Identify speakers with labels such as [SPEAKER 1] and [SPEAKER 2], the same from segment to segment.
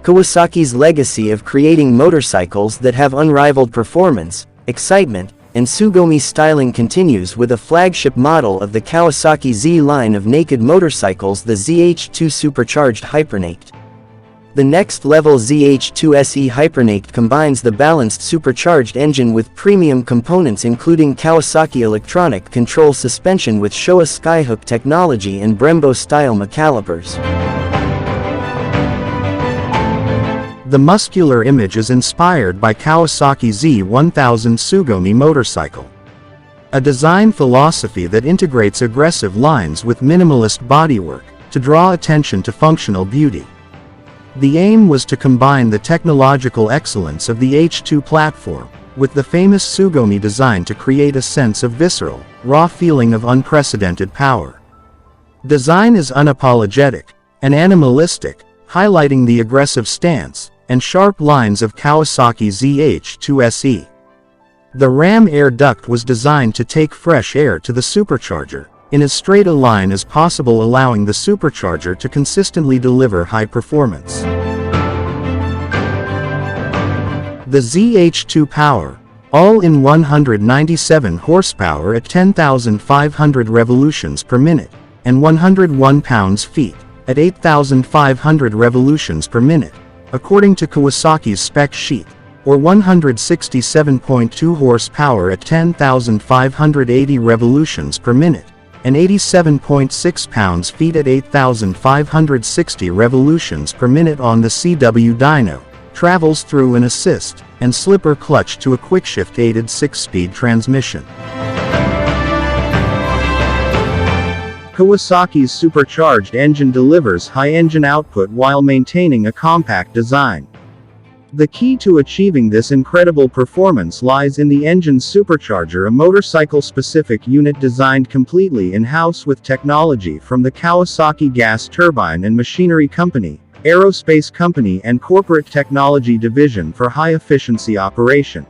[SPEAKER 1] Kawasaki's legacy of creating motorcycles that have unrivaled performance, excitement, and Sugomi styling continues with a flagship model of the Kawasaki Z line of naked motorcycles, the ZH2 supercharged hypernaked. The next-level ZH2 SE hypernaked combines the balanced supercharged engine with premium components including Kawasaki Electronic Control Suspension with Showa Skyhook technology and Brembo Stylema calipers.
[SPEAKER 2] The muscular image is inspired by Kawasaki Z1000 Sugomi motorcycle. A design philosophy that integrates aggressive lines with minimalist bodywork to draw attention to functional beauty. The aim was to combine the technological excellence of the H2 platform with the famous Sugomi design to create a sense of visceral, raw feeling of unprecedented power. Design is unapologetic and animalistic, highlighting the aggressive stance and sharp lines of Kawasaki ZH2 SE. The ram air duct was designed to take fresh air to the supercharger in as straight a line as possible, allowing the supercharger to consistently deliver high performance. The ZH2 Power, all-in 197 horsepower at 10,500 revolutions per minute, and 101 pounds-feet at 8,500 revolutions per minute, according to Kawasaki's spec sheet, or 167.2 horsepower at 10,580 revolutions per minute, and 87.6 pounds-feet at 8,560 revolutions per minute on the CW dyno, travels through an assist and slipper clutch to a quickshift-aided 6-speed transmission. Kawasaki's supercharged engine delivers high engine output while maintaining a compact design. The key to achieving this incredible performance lies in the engine's supercharger, a motorcycle-specific unit designed completely in-house with technology from the Kawasaki Gas Turbine and Machinery Company, Aerospace Company and Corporate Technology Division for high-efficiency operation.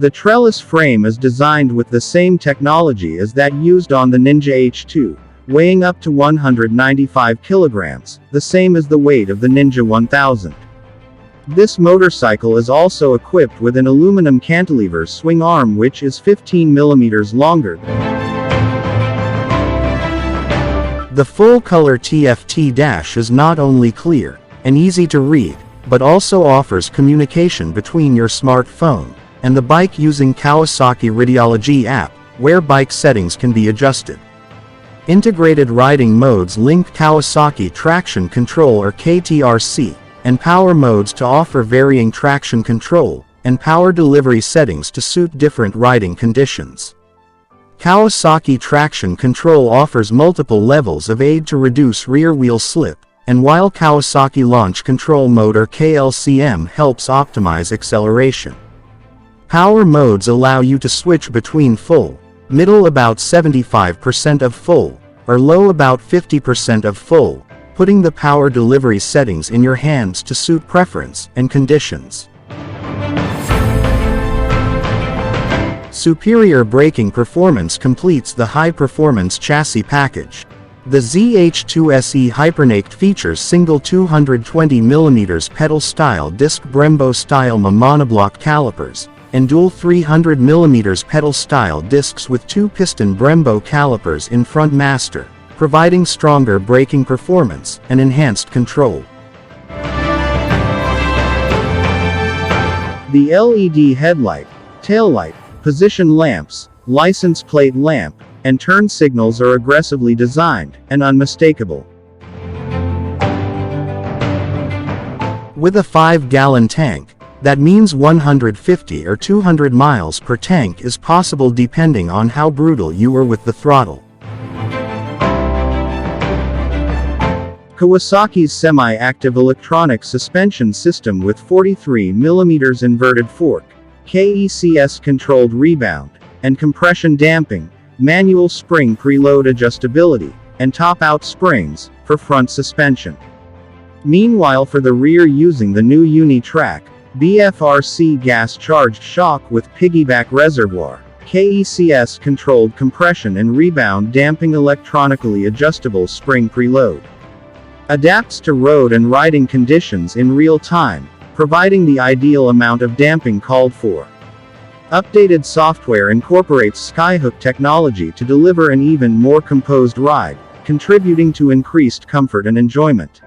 [SPEAKER 2] The trellis frame is designed with the same technology as that used on the Ninja H2, weighing up to 195 kilograms, the same as the weight of the Ninja 1000. This motorcycle is also equipped with an aluminum cantilever swing arm which is 15 mm longer. The full-color TFT dash is not only clear and easy to read, but also offers communication between your smartphone and the bike using Kawasaki Radiology app, where bike settings can be adjusted. Integrated riding modes link Kawasaki Traction Control or KTRC, and power modes to offer varying traction control and power delivery settings to suit different riding conditions. Kawasaki Traction Control offers multiple levels of aid to reduce rear wheel slip, and while Kawasaki Launch Control Mode or KLCM helps optimize acceleration. Power modes allow you to switch between full, middle about 75% of full, or low about 50% of full, putting the power delivery settings in your hands to suit preference and conditions. Superior braking performance completes the high-performance chassis package. The ZH2 SE hypernaked features single 220 mm pedal-style disc Brembo Stylema monoblock calipers, and dual 300 mm pedal-style discs with 2-piston Brembo calipers in front master, providing stronger braking performance and enhanced control. The LED headlight, taillight, position lamps, license plate lamp, and turn signals are aggressively designed and unmistakable. With a 5-gallon tank, that means 150 or 200 miles per tank is possible depending on how brutal you are with the throttle. Kawasaki's semi-active electronic suspension system with 43 mm inverted fork, KECS controlled rebound, and compression damping, manual spring preload adjustability, and top-out springs, for front suspension. Meanwhile, for the rear, using the new Uni-Track BFRC gas-charged shock with piggyback reservoir, KECS controlled compression and rebound damping, electronically adjustable spring preload. Adapts to road and riding conditions in real time, providing the ideal amount of damping called for. Updated software incorporates Skyhook technology to deliver an even more composed ride, contributing to increased comfort and enjoyment.